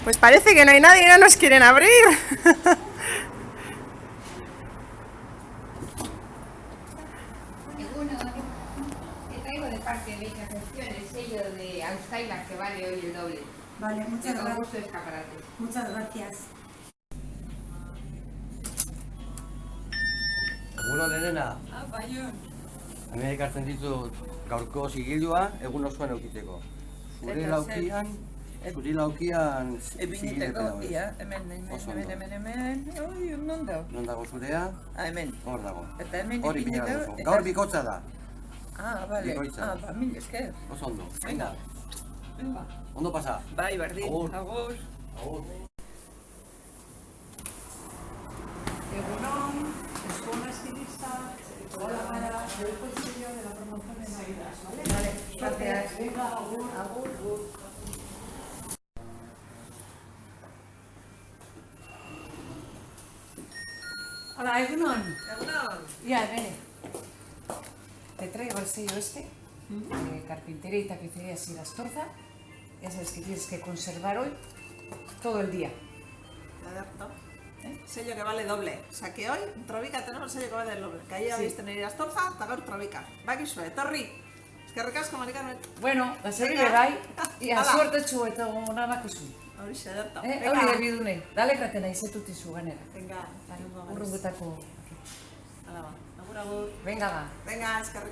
Pues parece que no hay nadie y no nos quieren abrir. Te traigo de parte de esa gestión el sello de Austaila que vale hoy el doble. Vale, muchas Con gracias. gusto de escaparate. Muchas gracias. Egunon, Elena. Baion. Hemen ekartzen ditut gaurko zigilua egun osoan eukiteko. Zure laukian... Ebiniteko, ia, hemen. Oi, non da? Non dago zurea? Hemen. Hor dago. Eta hemen Hori ipini pina dugu, duzu. eta- Gaur bikotza da. Bale. Bikoitza. Mil esker. Oso ondo. Venga, Venga. ondo pasa. Bai, berdin. Agur. Agur. Agur. Egunon, Escuela Estilista, hola Mara, soy el consiglio de la promoción de Navidad, ¿vale? Vale, gracias. Venga, agur. Agur. Hola, Egunon. Egunon. Ya, nene. Te traigo el sello este, de carpintería y tapicería Astorza. Ya sabes que tienes que conservar hoy todo el día. Ederto. Sello que vale doble. O sea que hoy en Trovica tenemos el sello que vale doble. Que ahí habéis tener Astorza, eta gaur Trovica. Bakizue, etorri. Eskerrik asko, Mari Carmen. Bueno, la serie Venga. de bai, y a Hala. suerte txu eta gona bakuzu. Horixe, ederto. Hori de bidune, dale kratena izetut izu ganera. Venga, Urrungutako. Hala ba. Agur, agur. Venga ba. Venga, eskerrik